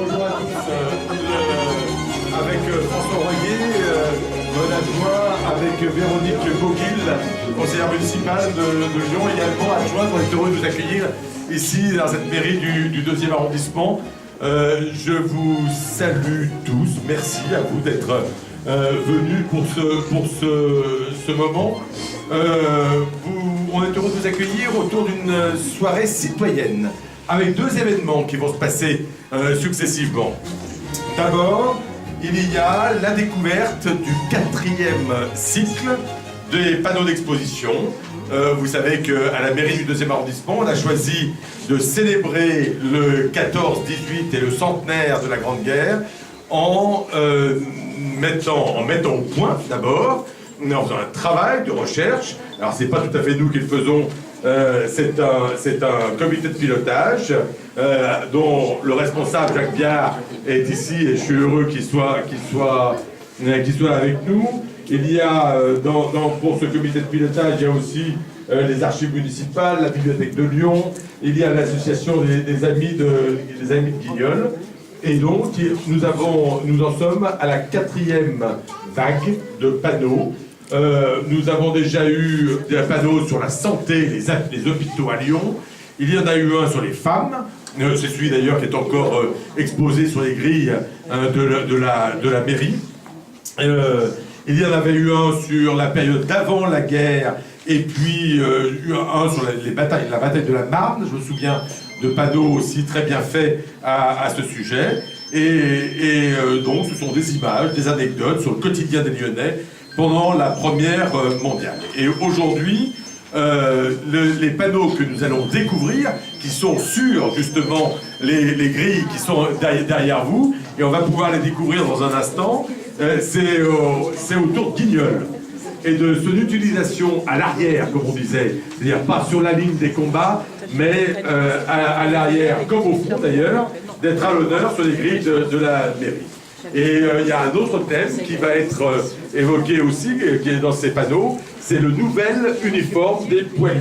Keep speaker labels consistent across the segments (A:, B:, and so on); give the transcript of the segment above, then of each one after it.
A: Bonjour à tous. Avec François Royer, bon adjoint, avec Véronique Boguil, conseillère municipale de Lyon, également adjointe. On est heureux de vous accueillir ici dans cette mairie du 2e arrondissement. Je vous salue tous. Merci à vous d'être venus pour ce moment. On est heureux de vous accueillir autour d'une soirée citoyenne avec deux événements qui vont se passer successivement. D'abord, il y a la découverte du 4e cycle des panneaux d'exposition. Vous savez qu'à la mairie du 2e arrondissement, on a choisi de célébrer le 14-18 et le centenaire de la Grande Guerre en mettant au point d'abord, en faisant un travail de recherche. Alors c'est pas tout à fait nous qui le faisons, c'est un comité de pilotage dont le responsable Jacques Biard est ici et je suis heureux qu'il soit avec nous. Il y a pour ce comité de pilotage, il y a aussi les archives municipales, la bibliothèque de Lyon, il y a l'association des amis de Guignol. Et donc nous en sommes à la 4e vague de panneaux. Nous avons déjà eu des panneaux sur la santé, les hôpitaux à Lyon. Il y en a eu un sur les femmes. C'est celui d'ailleurs qui est encore exposé sur les grilles de la mairie. Il y en avait eu un sur la période d'avant la guerre, et puis un sur la bataille de la Marne. Je me souviens de panneaux aussi très bien faits à ce sujet. Et donc ce sont des images, des anecdotes sur le quotidien des Lyonnais pendant la Première mondiale. Et aujourd'hui, les panneaux que nous allons découvrir, qui sont sur justement les grilles qui sont derrière vous, et on va pouvoir les découvrir dans un instant, c'est autour de Guignol et de son utilisation à l'arrière, comme on disait, c'est-à-dire pas sur la ligne des combats, mais à l'arrière, comme au fond d'ailleurs, d'être à l'honneur sur les grilles de la mairie. Et il y a un autre thème qui va être évoqué aussi, qui est dans ces panneaux, c'est le nouvel uniforme des poilus.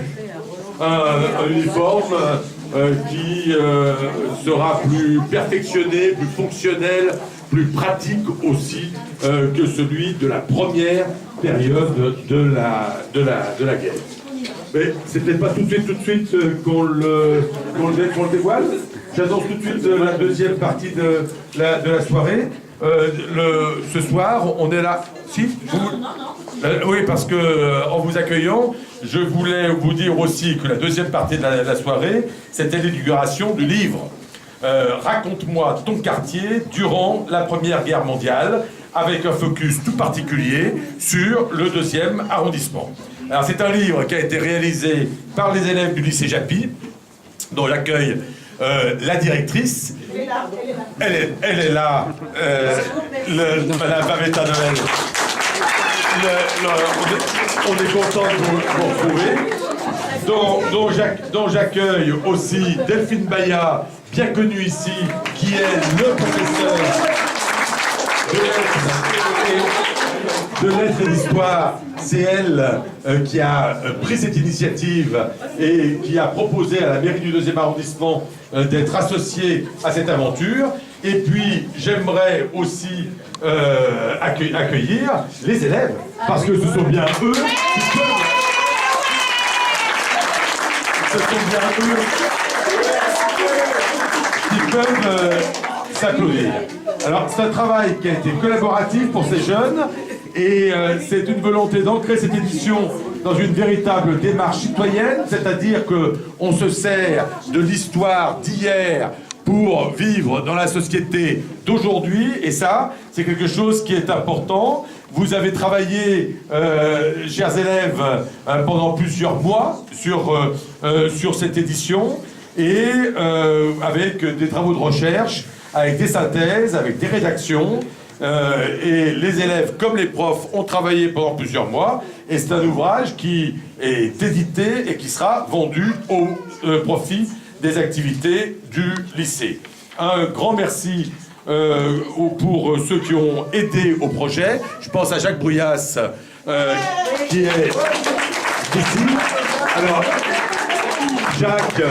A: Un uniforme qui sera plus perfectionné, plus fonctionnel, plus pratique aussi que celui de la première période de la guerre. Mais c'est peut-être pas tout de suite qu'on le dévoile. J'annonce tout de suite la deuxième partie de la soirée. Ce soir, on est là. Si oui, parce que en vous accueillant, je voulais vous dire aussi que la deuxième partie de la soirée, c'était l'inauguration du livre. Raconte-moi ton quartier durant la Première Guerre mondiale, avec un focus tout particulier sur le 2e arrondissement. Alors c'est un livre qui a été réalisé par les élèves du lycée Japy, dont j'accueille la directrice. Elle est là, Madame Pametta Noël. On est content de vous retrouver. Dont j'accueille aussi Delphine Bayat, bien connue ici, qui est le professeur de lettres et d'histoire. C'est elle qui a pris cette initiative et qui a proposé à la mairie du 2e arrondissement d'être associée à cette aventure. Et puis, j'aimerais aussi accueillir les élèves, parce que ce sont bien eux qui peuvent s'applaudir. Alors, c'est un travail qui a été collaboratif pour ces jeunes, et c'est une volonté d'ancrer cette édition dans une véritable démarche citoyenne, c'est-à-dire qu'on se sert de l'histoire d'hier pour vivre dans la société d'aujourd'hui, et ça, c'est quelque chose qui est important. Vous avez travaillé, chers élèves, pendant plusieurs mois sur cette édition, et avec des travaux de recherche, avec des synthèses, avec des rédactions, et les élèves comme les profs ont travaillé pendant plusieurs mois, et c'est un ouvrage qui est édité et qui sera vendu au profit des activités du lycée. Un grand merci pour ceux qui ont aidé au projet. Je pense à Jacques Bruyas, qui est ici. Alors, Jacques,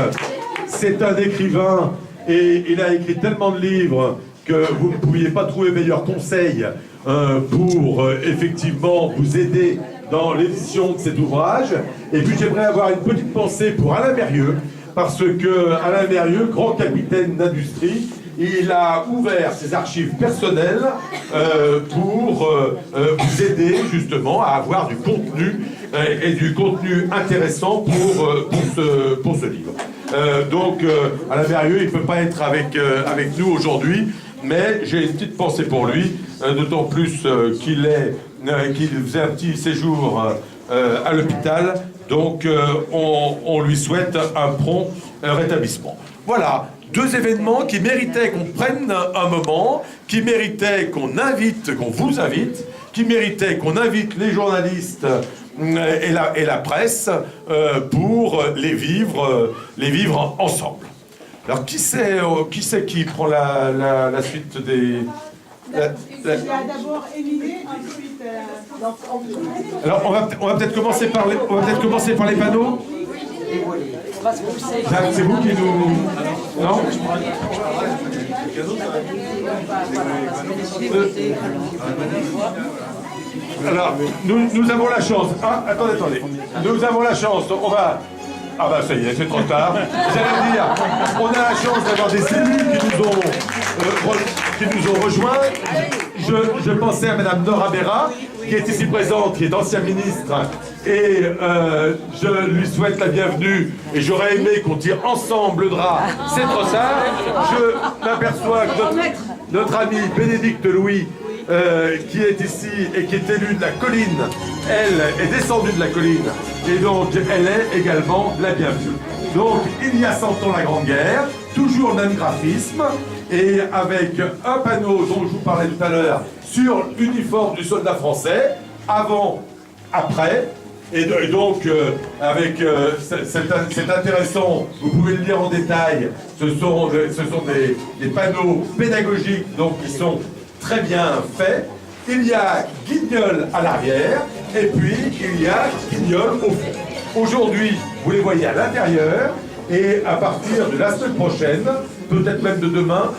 A: c'est un écrivain Et il a écrit tellement de livres que vous ne pouviez pas trouver meilleur conseil pour effectivement vous aider dans l'édition de cet ouvrage. Et puis j'aimerais avoir une petite pensée pour Alain Mérieux, parce que Alain Mérieux, grand capitaine d'industrie, il a ouvert ses archives personnelles pour vous aider justement à avoir du contenu et du contenu intéressant pour ce livre. Donc Alain Mérieux, il ne peut pas être avec nous aujourd'hui, mais j'ai une petite pensée pour lui, d'autant plus qu'il faisait un petit séjour à l'hôpital, donc on lui souhaite un prompt rétablissement. Voilà, 2 événements qui méritaient qu'on prenne un moment, qui méritaient qu'on vous invite, qui méritaient qu'on invite les journalistes et la presse pour les vivre ensemble. Alors qui c'est qui prend la suite des...
B: Il y a d'abord Émilie, ensuite...
A: Alors on va peut-être commencer par les panneaux. Jacques, c'est vous qui nous... Non ? Alors, nous avons la chance... Ah, attendez. Nous avons la chance, on va... Ah bah ça y est, c'est trop tard. J'allais dire, on a la chance d'avoir des élus qui nous ont rejoints. Je pensais à Madame Nora Béra, qui est ici présente, qui est ancienne ministre, et je lui souhaite la bienvenue, et j'aurais aimé qu'on tire ensemble le drap, c'est trop tard. Je m'aperçois que notre ami Bénédicte Louis, qui est ici et qui est élue de la colline, elle est descendue de la colline, et donc elle est également la bienvenue. Donc il y a 100 ans la Grande Guerre, toujours le même graphisme, et avec un panneau dont je vous parlais tout à l'heure sur l'uniforme du soldat français, avant, après, et donc c'est intéressant, vous pouvez le lire en détail, ce sont des panneaux pédagogiques donc qui sont très bien faits. Il y a Guignol à l'arrière, et puis il y a Guignol au fond. Aujourd'hui, vous les voyez à l'intérieur, et à partir de la semaine prochaine, peut-être même de demain,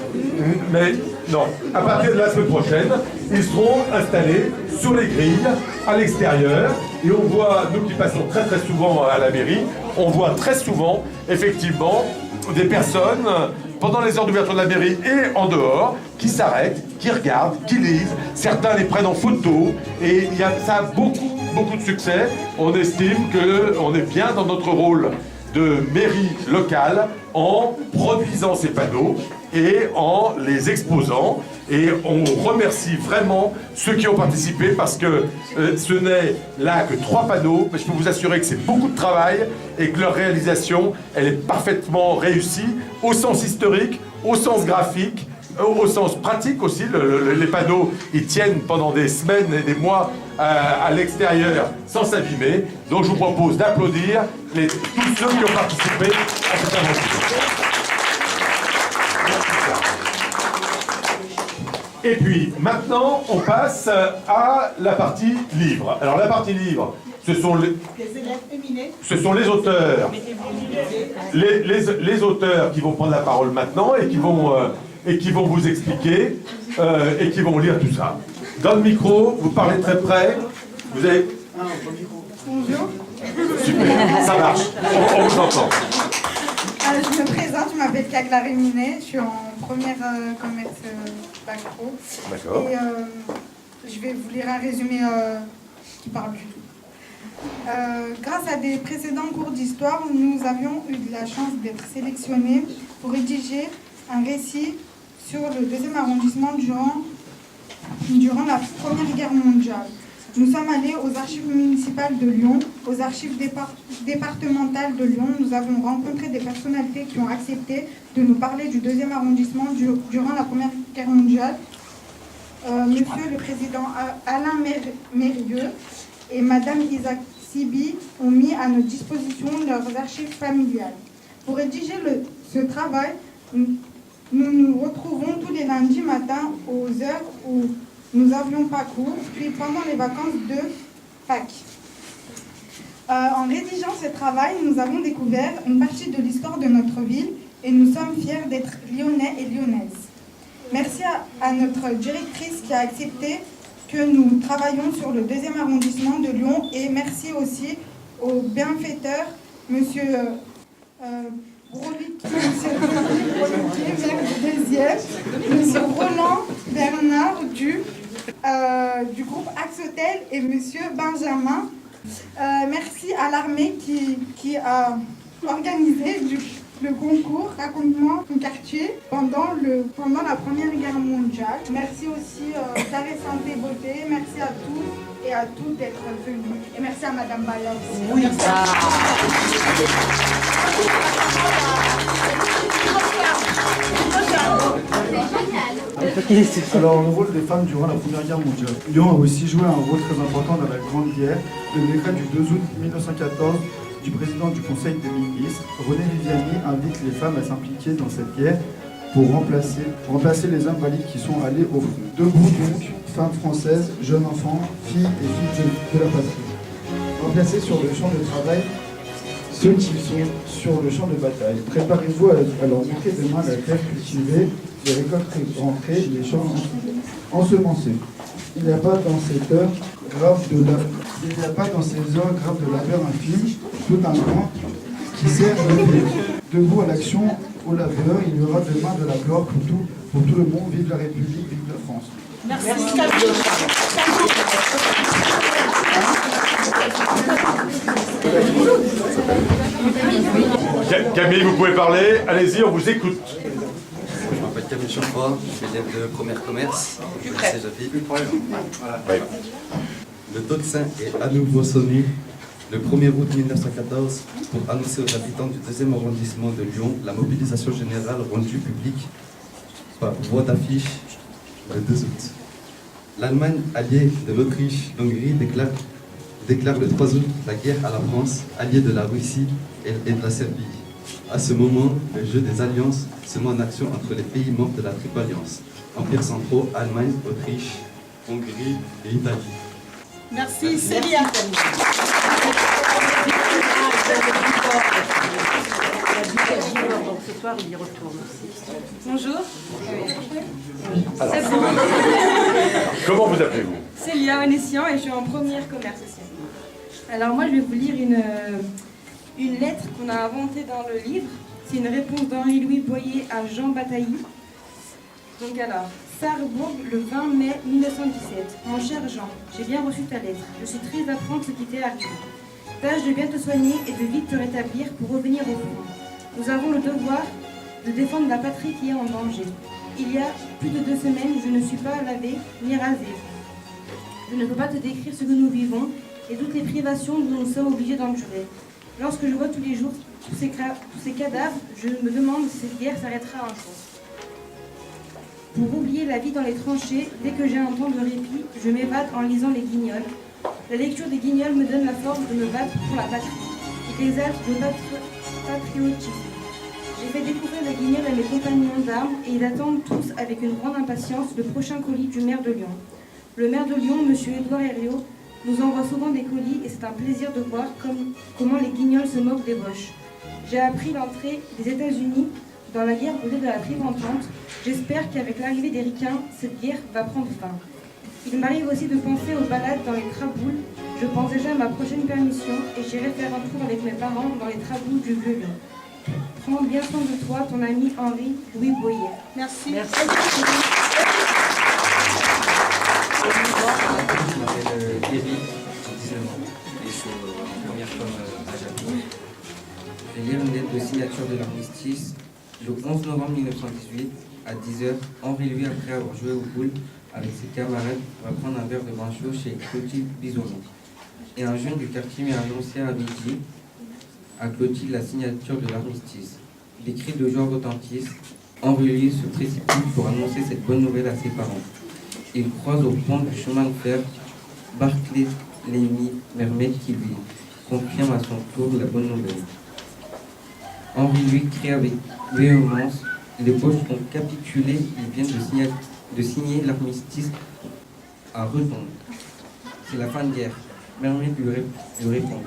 A: mais non, à partir de la semaine prochaine, ils seront installés sur les grilles, à l'extérieur, et on voit, nous qui passons très très souvent à la mairie, on voit très souvent, effectivement, des personnes, pendant les heures d'ouverture de la mairie et en dehors, qui s'arrêtent, qui regardent, qui lisent, certains les prennent en photo, et ça a beaucoup de succès. On estime qu'on est bien dans notre rôle de mairie locale en produisant ces panneaux et en les exposant, et on remercie vraiment ceux qui ont participé, parce que ce n'est là que 3 panneaux, mais je peux vous assurer que c'est beaucoup de travail et que leur réalisation, elle est parfaitement réussie au sens historique, au sens graphique, au sens pratique aussi. Les panneaux, ils tiennent pendant des semaines et des mois à l'extérieur sans s'abîmer. Donc je vous propose d'applaudir tous ceux qui ont participé à cette aventure. Et puis maintenant, on passe à la partie livre. Alors la partie livre, ce sont les auteurs. Les auteurs qui vont prendre la parole maintenant et qui vont vous expliquer et qui vont lire tout ça. Dans le micro, vous parlez très près. Vous avez...
B: Bonjour.
A: Super, ça marche. On vous entend.
B: Je me présente, je m'appelle Cagla Réminet, je suis en première commerce bac pro.
A: D'accord.
B: Et je vais vous lire un résumé qui parle du tout. Grâce à des précédents cours d'histoire, nous avions eu de la chance d'être sélectionnés pour rédiger un récit sur le 2e arrondissement durant la Première Guerre mondiale. Nous sommes allés aux archives municipales de Lyon, aux archives départementales de Lyon. Nous avons rencontré des personnalités qui ont accepté de nous parler du 2e arrondissement durant la Première Guerre mondiale. Monsieur le Président Alain Mérieux et Madame Isaac Sibi ont mis à notre disposition leurs archives familiales. Pour rédiger ce travail, nous nous retrouvons tous les lundis matins aux heures où nous n'avions pas cours, puis pendant les vacances de Pâques. En rédigeant ce travail, nous avons découvert une partie de l'histoire de notre ville et nous sommes fiers d'être Lyonnais et Lyonnaises. Merci à notre directrice qui a accepté que nous travaillions sur le 2e arrondissement de Lyon et merci aussi au bienfaiteur, Monsieur Brolic, Monsieur Roland Bernard du groupe Axotel et Monsieur Benjamin. Merci à l'armée qui a organisé le concours Raconte-moi ton quartier pendant la Première Guerre mondiale. Merci aussi Carré Santé Beauté. Merci à tous et à toutes d'être venus. Et merci à Madame Baya aussi. Oui.
C: Alors, le rôle des femmes durant la Première Guerre mondiale. Lyon a aussi joué un rôle très important dans la Grande Guerre. Le décret du 2 août 1914 du président du Conseil des ministres, René Viviani, invite les femmes à s'impliquer dans cette guerre pour remplacer les hommes valides qui sont allés au front. Debout donc, femmes françaises, jeunes enfants, filles et filles de la patrie. Remplacer sur le champ de travail ceux qui sont sur le champ de bataille. Préparez-vous à leur montrer demain la terre cultivée, les récoltes rentrées, les champs ensemencés. Il n'y a pas dans ces heures graves de labeur infime, tout un camp qui sert de paix. Debout à l'action, au labeur, il y aura demain de la gloire pour tout le monde. Vive la République, vive la France.
D: Merci.
A: Camille, vous pouvez parler. Allez-y, on vous écoute.
E: Je m'appelle Camille Chauffroy, je suis élève de première commerce.
D: Plus près.
A: Ouais.
E: Le tocsin est à nouveau sonné le 1er août 1914 pour annoncer aux habitants du 2e arrondissement de Lyon la mobilisation générale rendue publique par voie d'affiche le 2 août. L'Allemagne, alliée de l'Autriche, d'Hongrie, déclare le 3 août la guerre à la France, alliée de la Russie et de la Serbie. À ce moment, le jeu des alliances se met en action entre les pays membres de la Triple Alliance, Empire centraux, Allemagne, Autriche, Hongrie et Italie.
D: Merci, Célia.
F: Donc ce soir, il y retourne aussi.
D: Bonjour.
A: Alors, comment vous appelez-vous?
D: Célia Onessian et je suis en première commerce aussi. Alors moi, je vais vous lire une lettre qu'on a inventée dans le livre. C'est une réponse d'Henri-Louis Boyer à Jean Batailly. Donc alors, Sarrebourg, le 20 mai 1917. Mon cher Jean, j'ai bien reçu ta lettre. Je suis triste d'apprendre ce qui t'est arrivé. Tâche de bien te soigner et de vite te rétablir pour revenir au front. Nous avons le devoir de défendre la patrie qui est en danger. Il y a plus de 2 semaines, je ne suis pas lavé ni rasé. Je ne peux pas te décrire ce que nous vivons et toutes les privations dont nous sommes obligés d'endurer. Lorsque je vois tous les jours tous ces cadavres, je me demande si cette guerre s'arrêtera un jour. Pour oublier la vie dans les tranchées, dès que j'ai un temps de répit, je m'évade en lisant les Guignols. La lecture des Guignols me donne la force de me battre pour la patrie. Il exalte de notre patriotisme. J'ai fait découvrir les Guignols à mes compagnons d'armes et ils attendent tous avec une grande impatience le prochain colis du maire de Lyon. Le maire de Lyon, M. Édouard Herriot, nous envoie souvent des colis et c'est un plaisir de voir comment les Guignols se moquent des Boches. J'ai appris l'entrée des États-Unis dans la guerre brûlée de la Triple Entente. J'espère qu'avec l'arrivée des Ricains, cette guerre va prendre fin. Il m'arrive aussi de penser aux balades dans les traboules. Je pense déjà à ma prochaine permission et j'irai faire un tour avec mes parents dans les traboules du Vieux-Lyon. Prends bien soin de toi, ton ami Henri-Louis Boyer. Merci.
F: Merci.
G: Je m'appelle Eric, j'ai 19 ans et je suis en première com à Japon. Je vais lire une lettre de signature de l'armistice. Le 11 novembre 1918, à 10h, Henri-Louis, après avoir joué au pool avec ses camarades, va prendre un verre de vin chaud chez Clotilde Bisonneau. Et un jeune du quartier met annoncé à midi à Clotilde la signature de l'armistice. Les cris de joie retentissent. Henri-Louis se précipite pour annoncer cette bonne nouvelle à ses parents. Il croise au pont du chemin de fer Barclay-Lémy Mermet qui lui confirme à son tour la bonne nouvelle. Henri-Louis crie avec véhémence. Les Boches ont capitulé, ils viennent de signer l'armistice à Redon. C'est la fin de guerre. Mermet lui répond.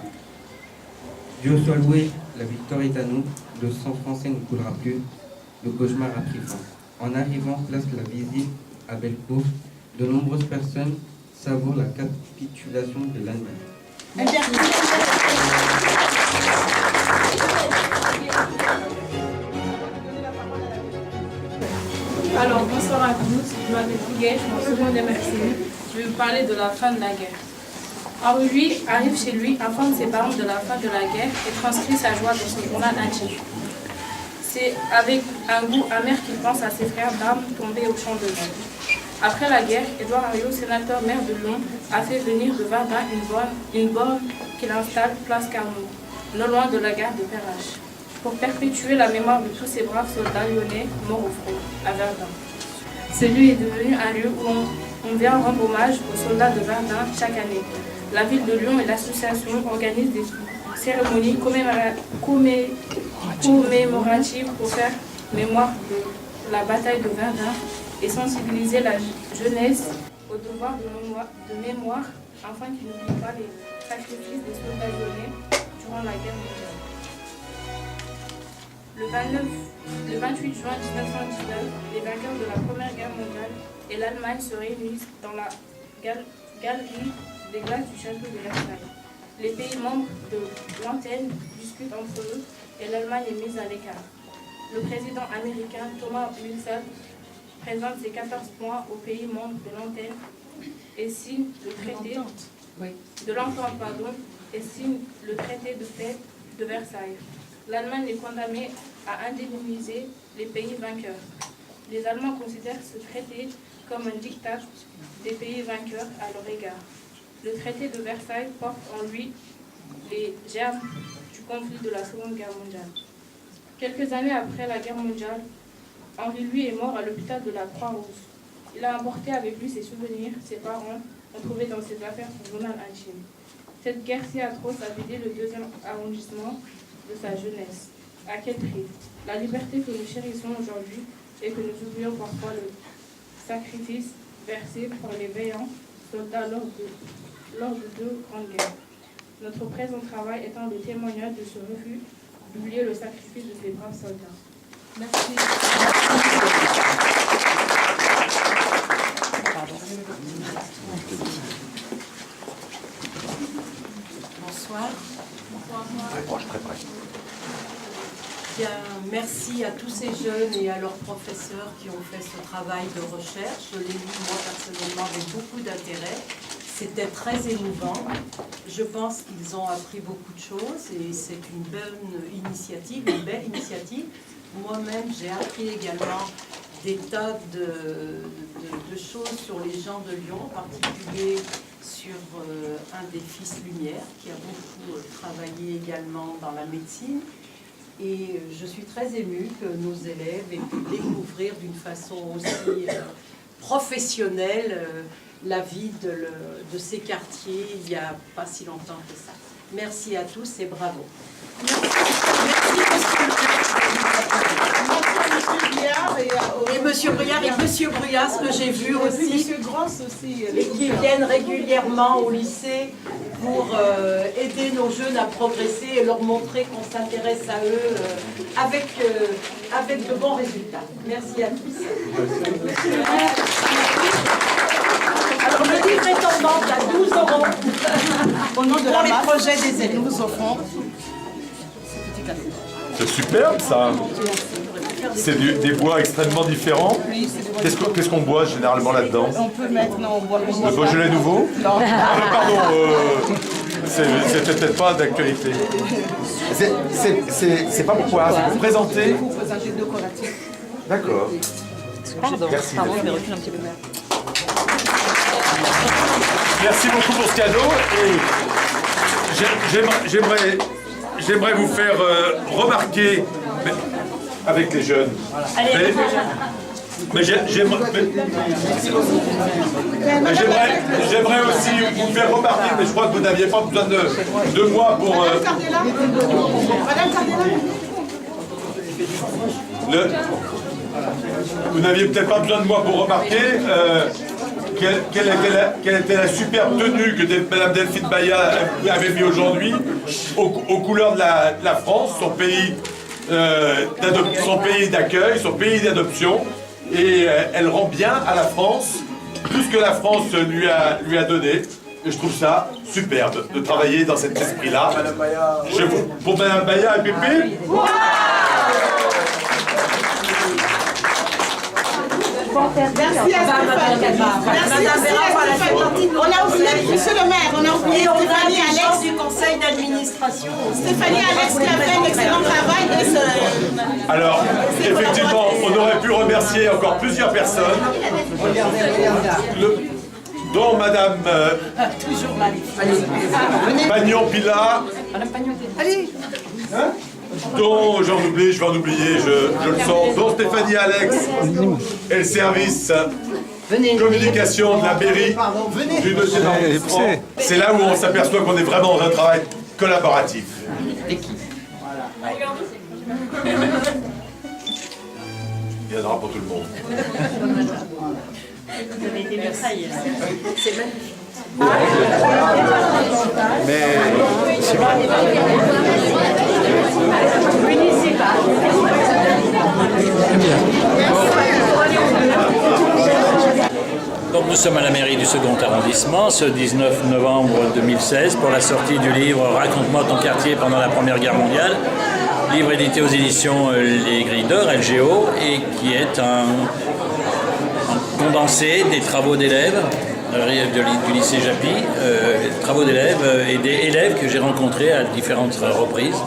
G: Dieu soit loué, la victoire est à nous. le sang français ne coulera plus, le cauchemar a pris fin. En arrivant place la Visite à Bellecour, de nombreuses personnes savourent la capitulation de l'Allemagne.
H: Alors, bonsoir à tous, je m'appelle Figuet, je suis en seconde MRC. Je vais vous parler de la fin de la guerre. Henri lui arrive chez lui, informe ses parents de la fin de la guerre et transcrit sa joie dans son journal intime. C'est avec un goût amer qu'il pense à ses frères d'armes tombés au champ de Mons. Après la guerre, Édouard Herriot, sénateur maire de Lyon, a fait venir de Verdun une borne qu'il installe place Carnot, non loin de la gare de Perrache, pour perpétuer la mémoire de tous ces braves soldats lyonnais morts au front, à Verdun. Ce lieu est devenu un lieu où on vient rendre hommage aux soldats de Verdun chaque année. La ville de Lyon et l'association organisent des cérémonies commémoratives pour faire mémoire de la bataille de Verdun et sensibiliser la jeunesse au devoir de mémoire afin qu'ils n'oublient pas les sacrifices des soldats lyonnais durant la guerre mondiale. Le 28 juin 1919, les vainqueurs de la Première Guerre mondiale et l'Allemagne se réunissent dans la galerie des glaces du château de Versailles. Les pays membres de l'antenne discutent entre eux et l'Allemagne est mise à l'écart. Le président américain Thomas Wilson présente ses 14 points aux pays membres de l'antenne et signe le traité de l'entente, et signe le traité de paix de Versailles. L'Allemagne est condamnée à indemniser les pays vainqueurs. Les Allemands considèrent ce traité comme un diktat des pays vainqueurs à leur égard. Le traité de Versailles porte en lui les germes du conflit de la Seconde Guerre mondiale. Quelques années après la guerre mondiale, Henri Louis est mort à l'hôpital de la Croix-Rouge. Il a emporté avec lui ses souvenirs, ses parents ont trouvé dans ses affaires son journal intime. Cette guerre si atroce a vidé le 2e arrondissement de sa jeunesse. À quel prix? La liberté que nous chérissons aujourd'hui et que nous oublions parfois le sacrifice versé par les veillants soldats lors de 2 grandes guerres. Notre présent travail étant le témoignage de ce refus d'oublier le sacrifice de ces braves soldats. Merci.
F: Bonsoir. Bien, merci à tous ces jeunes et à leurs professeurs qui ont fait ce travail de recherche. Je l'ai lu moi personnellement avec beaucoup d'intérêt. C'était très émouvant. Je pense qu'ils ont appris beaucoup de choses et c'est une bonne initiative, une belle initiative. Moi-même, j'ai appris également des tas de choses sur les gens de Lyon, en particulier sur un des fils Lumière, qui a beaucoup travaillé également dans la médecine. Et je suis très émue que nos élèves aient pu découvrir d'une façon aussi professionnelle la vie de ces quartiers il n'y a pas si longtemps que ça. Merci à tous et bravo. Et Monsieur Briard et Monsieur Bruyas, que j'ai vu aussi,
H: Monsieur Grosse aussi,
F: et qui viennent régulièrement au lycée pour aider nos jeunes à progresser et leur montrer qu'on s'intéresse à eux avec de bons résultats. Merci à tous. Alors le livre est en vente à 12 €
H: au nom de
F: pour les projets des élèves.
H: nous offrons.
A: C'est superbe ça. C'est des bois extrêmement différents.
H: Oui, c'est des
A: Qu'est-ce qu'on boit généralement là-dedans?
H: On peut maintenant boire
A: Le Beaujolais nouveau?
H: Non.
A: Pardon, c'est peut-être pas d'actualité. C'est pas pourquoi, c'est pour présenter.
H: Pour présenter décoratif.
A: D'accord. Merci.
F: Pardon, je vais reculer un petit peu.
A: Merci beaucoup pour ce cadeau. Et j'aimerais vous faire remarquer avec les jeunes. Mais j'aimerais aussi vous faire remarquer, mais je crois que vous n'aviez pas besoin de moi pour... Vous n'aviez peut-être pas besoin de moi pour remarquer quelle était la superbe tenue que Mme Delphine Bayat avait mis aujourd'hui aux couleurs de la France, son pays son pays d'accueil, son pays d'adoption, et elle rend bien à la France tout ce que la France lui a donné. Et je trouve ça superbe de travailler dans cet esprit-là. Pour Madame Baya et Pépé.
I: Merci à Stéphanie. Merci à Stéphanie. On a oublié Monsieur le maire, on a oublié Stéphanie Alex
F: du conseil d'administration.
I: Stéphanie Alex qui a fait un excellent travail.
A: Alors, effectivement, on aurait pu remercier encore plusieurs personnes, dont Madame Pagnon-Pila, dont j'en oublie, je vais en oublier, je le sens, dont Stéphanie Alex et le service communication de la mairie du 2e arrondissement. C'est là où on s'aperçoit qu'on est vraiment dans un travail collaboratif. Il y en aura pour tout le monde.
F: Vous avez été mitraillés. C'est magnifique.
J: Donc nous sommes à la mairie du 2e arrondissement ce 19 novembre 2016 pour la sortie du livre « Raconte-moi ton quartier pendant la Première Guerre mondiale », livre édité aux éditions Les Grilles d'Or, LGO, et qui est un condensé des travaux d'élèves du lycée Japy, travaux d'élèves et des élèves que j'ai rencontrés à différentes reprises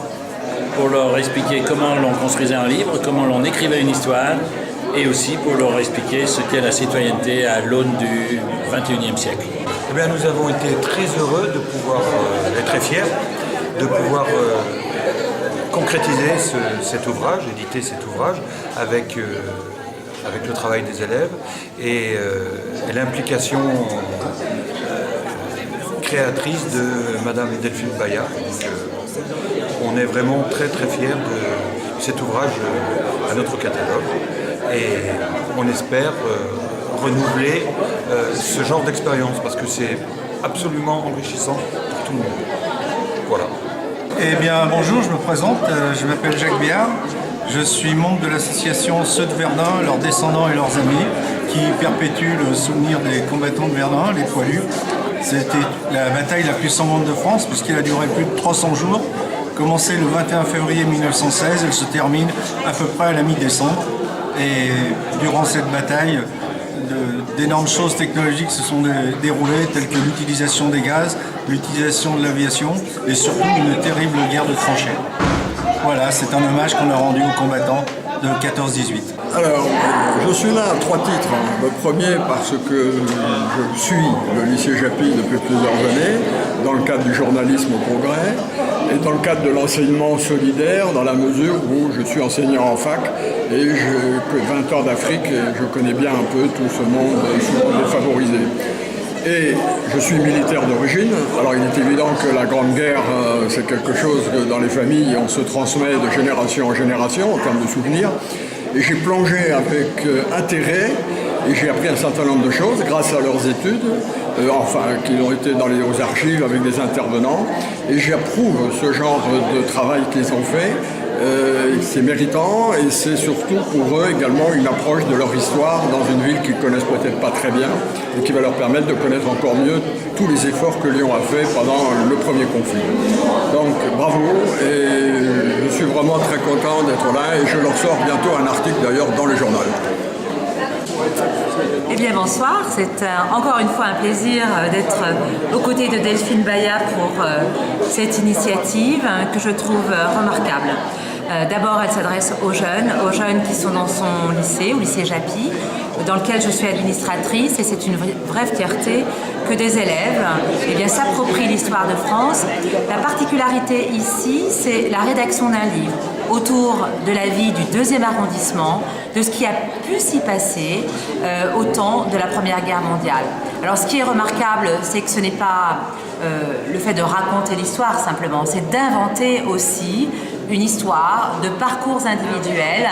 J: pour leur expliquer comment l'on construisait un livre, comment l'on écrivait une histoire, et aussi pour leur expliquer ce qu'est la citoyenneté à l'aune du XXIe siècle.
K: Eh bien, nous avons été très heureux de pouvoir, et très fiers, de pouvoir concrétiser cet ouvrage, éditer cet ouvrage avec le travail des élèves et l'implication créatrice de Madame Delphine Baya. Donc, on est vraiment très très fiers de cet ouvrage à notre catalogue et on espère renouveler ce genre d'expérience parce que c'est absolument enrichissant pour tout le monde. Voilà.
L: Eh bien bonjour, je me présente, je m'appelle Jacques Biard, je suis membre de l'association Ceux de Verdun, leurs descendants et leurs amis, qui perpétue le souvenir des combattants de Verdun, les poilus. C'était la bataille la plus sanglante de France puisqu'elle a duré plus de 300 jours, commencé le 21 février 1916, elle se termine à peu près à la mi-décembre. Et durant cette bataille, d'énormes choses technologiques se sont déroulées, telles que l'utilisation des gaz, l'utilisation de l'aviation et surtout une terrible guerre de tranchées. Voilà, c'est un hommage qu'on a rendu aux combattants de 14-18.
M: Alors, je suis là à 3 titres. Le premier parce que je suis le lycée Japy depuis plusieurs années, dans le cadre du journalisme au progrès, et dans le cadre de l'enseignement solidaire, dans la mesure où je suis enseignant en fac, et que 20 ans d'Afrique, je connais bien un peu tout ce monde défavorisé. Et je suis militaire d'origine, alors il est évident que la Grande Guerre, c'est quelque chose que dans les familles, on se transmet de génération en génération en termes de souvenirs. Et j'ai plongé avec intérêt et j'ai appris un certain nombre de choses grâce à leurs études, qui ont été aux archives avec des intervenants. Et j'approuve ce genre de travail qu'ils ont fait. C'est méritant et c'est surtout pour eux également une approche de leur histoire dans une ville qu'ils connaissent peut-être pas très bien et qui va leur permettre de connaître encore mieux tous les efforts que Lyon a fait pendant le premier conflit. Donc bravo et je suis vraiment très content d'être là et je leur sors bientôt un article d'ailleurs dans le journal.
N: Eh bien bonsoir, c'est encore une fois un plaisir d'être aux côtés de Delphine Baya pour cette initiative que je trouve remarquable. D'abord, elle s'adresse aux jeunes qui sont dans son lycée, au lycée Japy, dans lequel je suis administratrice, et c'est une vraie fierté que des élèves s'approprient l'histoire de France. La particularité ici, c'est la rédaction d'un livre autour de la vie du 2e arrondissement, de ce qui a pu s'y passer au temps de la Première Guerre mondiale. Alors ce qui est remarquable, c'est que ce n'est pas le fait de raconter l'histoire simplement, c'est d'inventer aussi une histoire de parcours individuels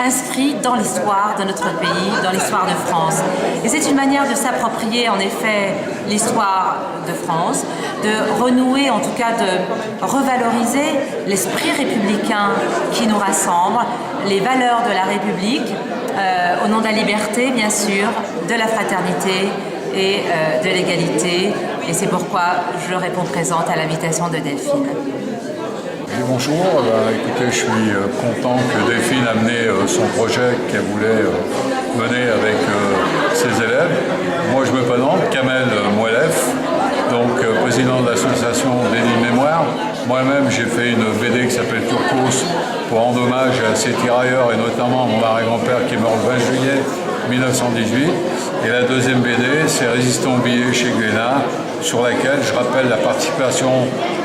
N: inscrits dans l'histoire de notre pays, dans l'histoire de France. Et c'est une manière de s'approprier en effet l'histoire de France, de renouer, en tout cas de revaloriser l'esprit républicain qui nous rassemble, les valeurs de la République, au nom de la liberté bien sûr, de la fraternité et de l'égalité. Et c'est pourquoi je réponds présente à l'invitation de Delphine.
O: Bonjour, écoutez, je suis content que Delphine a amené son projet qu'elle voulait mener avec ses élèves. Moi je me présente, Kamel Mouelef, donc président de l'association Déni Mémoire. Moi-même j'ai fait une BD qui s'appelle Turcos pour rendre hommage à ces tirailleurs et notamment à mon arrière-grand-père qui est mort le 20 juillet 1918. Et la deuxième BD c'est Résistants oubliés chez Glénat, sur laquelle je rappelle la participation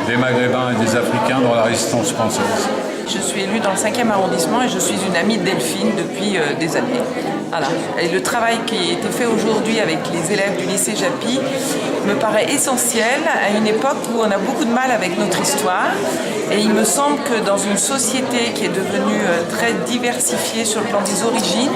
O: des Maghrébins et des Africains dans la résistance française.
P: Je suis élue dans le 5e arrondissement et je suis une amie de Delphine depuis des années. Voilà. Et le travail qui a été fait aujourd'hui avec les élèves du lycée Japy me paraît essentiel à une époque où on a beaucoup de mal avec notre histoire. Et il me semble que dans une société qui est devenue très diversifiée sur le plan des origines,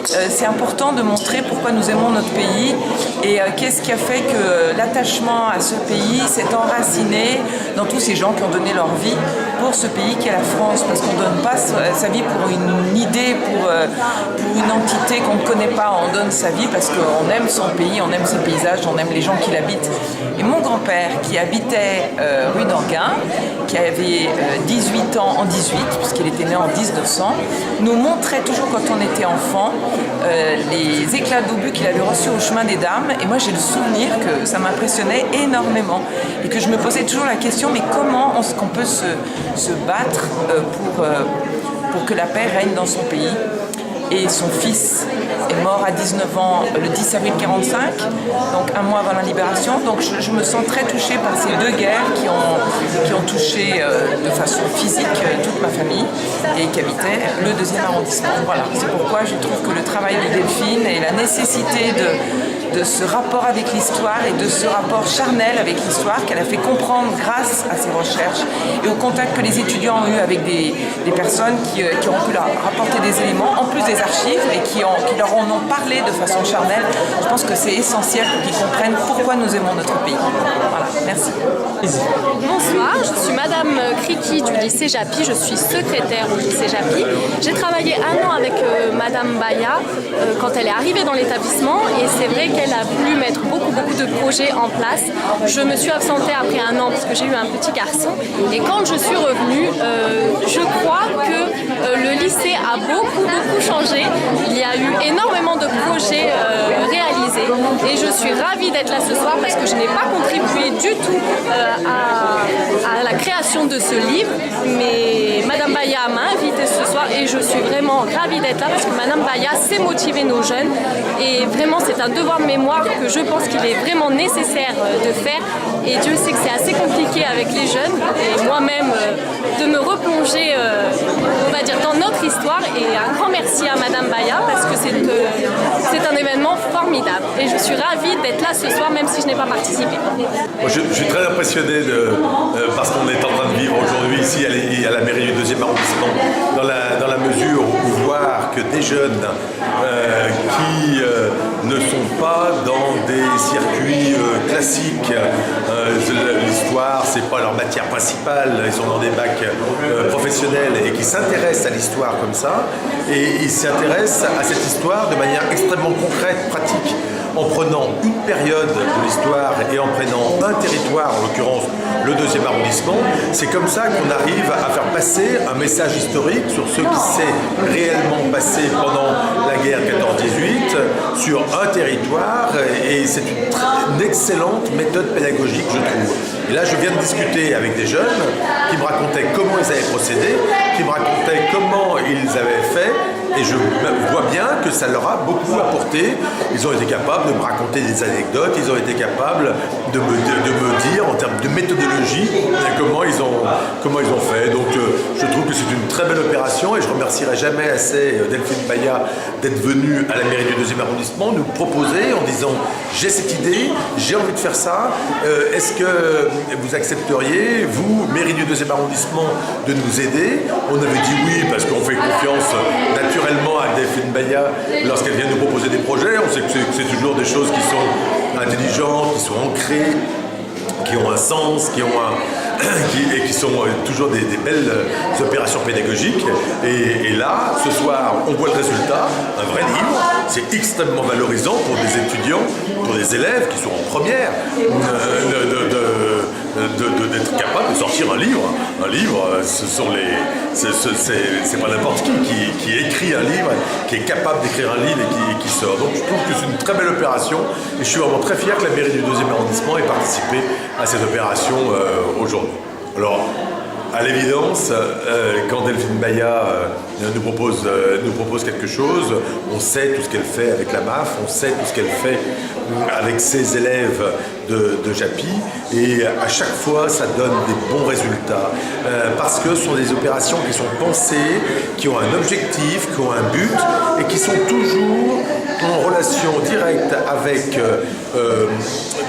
P: c'est important de montrer pourquoi nous aimons notre pays et qu'est-ce qui a fait que l'attachement à ce pays s'est enraciné dans tous ces gens qui ont donné leur vie pour ce pays qui est la France. Parce qu'on ne donne pas sa vie pour une idée, pour une entité qu'on ne connaît pas. On donne sa vie parce qu'on aime son pays, on aime ses paysages, on aime les gens qui l'habitent. Et mon grand-père qui habitait rue d'Anguin, qui avait 18 ans en 18, puisqu'il était né en 1900, nous montrait toujours quand on était enfant les éclats d'obus qu'il avait reçus au chemin des dames. Et moi j'ai le souvenir que ça m'impressionnait énormément et que je me posais toujours la question, mais comment est-ce qu'on peut se battre pour que la paix règne dans son pays? Et son fils est mort à 19 ans le 10 avril 1945, donc un mois avant la libération. Donc je me sens très touchée par ces deux guerres qui ont touché de façon physique toute ma famille et qui habitait le 2e arrondissement. Voilà, c'est pourquoi je trouve que le travail de Delphine et la nécessité de ce rapport avec l'histoire et de ce rapport charnel avec l'histoire qu'elle a fait comprendre grâce à ses recherches et au contact que les étudiants ont eu avec des personnes qui ont pu leur rapporter des éléments, en plus des archives, et qui leur en ont parlé de façon charnelle. Je pense que c'est essentiel pour qu'ils comprennent pourquoi nous aimons notre pays. Voilà, merci.
Q: Bonsoir, je suis Madame Kriki du lycée Japy, je suis secrétaire au lycée Japy. J'ai travaillé un an avec Madame Baya quand elle est arrivée dans l'établissement et c'est vrai qu'elle a voulu mettre beaucoup de projets en place. Je me suis absentée après un an parce que j'ai eu un petit garçon et quand je suis revenue, je crois que le lycée a beaucoup changé. Il y a eu énormément de projets réalisés et je suis ravie d'être là ce soir parce que je n'ai pas contribué du tout à la création de ce livre, mais Madame Baya m'a invitée ce soir et je suis vraiment ravie d'être là parce que Madame Baya sait motiver nos jeunes et vraiment c'est un devoir de mémoire que je pense qu'il est vraiment nécessaire de faire et Dieu sait que c'est assez compliqué avec les jeunes et moi-même de me replonger on va dire dans notre histoire et un grand merci à Madame Baya parce que c'est un événement formidable et je suis ravie d'être là ce soir même si je n'ai pas participé.
A: Je suis très impressionné parce qu'on est en train de vivre aujourd'hui ici à la mairie du 2e arrondissement dans la mesure où voir que des jeunes qui ne sont pas dans des circuits classiques, l'histoire c'est pas leur matière principale, ils sont dans des bacs professionnels et qui s'intéressent à l'histoire comme ça et ils s'intéressent à cette histoire de manière extrêmement concrète, pratique, en prenant une période de l'histoire et en prenant un territoire, en l'occurrence le 2e arrondissement, c'est comme ça qu'on arrive à faire passer un message historique sur ce qui s'est réellement passé pendant la guerre 14-18 sur un territoire et c'est une excellente méthode pédagogique je trouve. Et là je viens de discuter avec des jeunes qui me racontaient comment ils avaient procédé, qui me racontaient comment ils avaient fait et je vois bien que ça leur a beaucoup apporté. Ils ont été capables de me raconter des anecdotes, ils ont été capables de me dire en termes de méthodologie comment ils ont fait. Donc je trouve que c'est une très belle opération et je remercierai jamais assez Delphine Baya d'être venue à la mairie du 2e arrondissement nous proposer en disant j'ai cette idée, j'ai envie de faire ça, est-ce que vous accepteriez, vous, mairie du 2e arrondissement, de nous aider? On avait dit oui parce qu'on fait confiance naturellement à Delphine Baya lorsqu'elle vient nous proposer des projets. On sait que c'est toujours des choses qui sont intelligentes, qui sont ancrées, qui ont un sens, qui sont toujours des belles opérations pédagogiques. Et là, ce soir, on voit le résultat, un vrai livre. C'est extrêmement valorisant pour des étudiants, pour des élèves qui sont en première, d'être capable de sortir un livre. Un livre, c'est pas n'importe qui écrit un livre, qui est capable d'écrire un livre et qui sort. Donc je trouve que c'est une très belle opération et je suis vraiment très fier que la mairie du 2e arrondissement ait participé à cette opération aujourd'hui. Alors, à l'évidence, quand Delphine Baya nous propose quelque chose, on sait tout ce qu'elle fait avec la MAF, on sait tout ce qu'elle fait avec ses élèves de JAPI, et à chaque fois ça donne des bons résultats, parce que ce sont des opérations qui sont pensées, qui ont un objectif, qui ont un but, et qui sont toujours en relation directe avec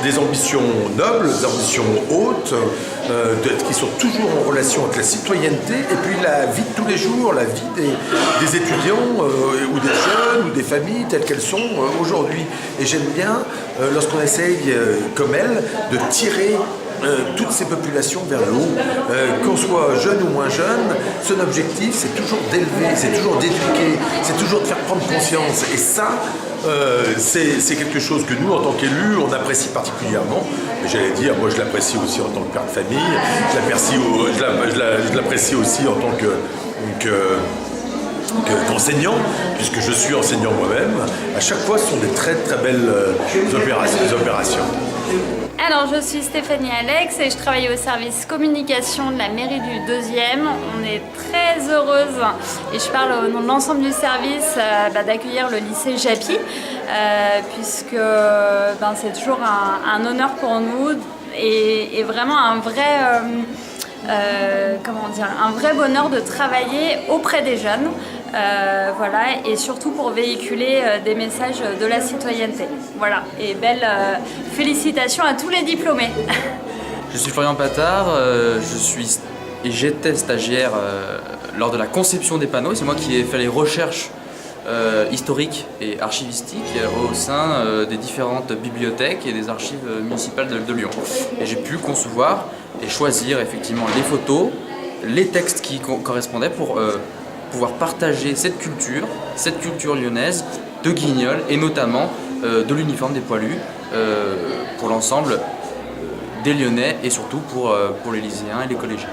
A: des ambitions nobles, des ambitions hautes, qui sont toujours en relation avec la citoyenneté et puis la vie de tous les jours, la vie des étudiants ou des jeunes ou des familles telles qu'elles sont aujourd'hui. Et j'aime bien lorsqu'on essaye, comme elle, de tirer toutes ces populations vers le haut. Qu'on soit jeune ou moins jeune, son objectif c'est toujours d'élever, c'est toujours d'éduquer, c'est toujours de faire prendre conscience. Et ça, c'est quelque chose que nous, en tant qu'élus, on apprécie particulièrement. J'allais dire, moi je l'apprécie aussi en tant que père de famille, je l'apprécie aussi en tant qu'enseignant, puisque je suis enseignant moi-même. À chaque fois, ce sont des très très belles opérations.
R: Alors, je suis Stéphanie Alex et je travaille au service communication de la mairie du 2e. On est très heureuse, et je parle au nom de l'ensemble du service, d'accueillir le lycée JAPI, puisque c'est toujours un honneur pour nous et vraiment un vrai, un vrai bonheur de travailler auprès des jeunes. Voilà, et surtout pour véhiculer des messages de la citoyenneté. Voilà, et belle félicitations à tous les diplômés.
S: Je suis Florian Patard, j'étais stagiaire lors de la conception des panneaux. C'est moi qui ai fait les recherches historiques et archivistiques au sein des différentes bibliothèques et des archives municipales de Lyon. Et j'ai pu concevoir et choisir effectivement les photos, les textes qui correspondaient pour pouvoir partager cette culture lyonnaise de Guignol et notamment de l'uniforme des poilus pour l'ensemble des Lyonnais et surtout pour les lycéens et les collégiens.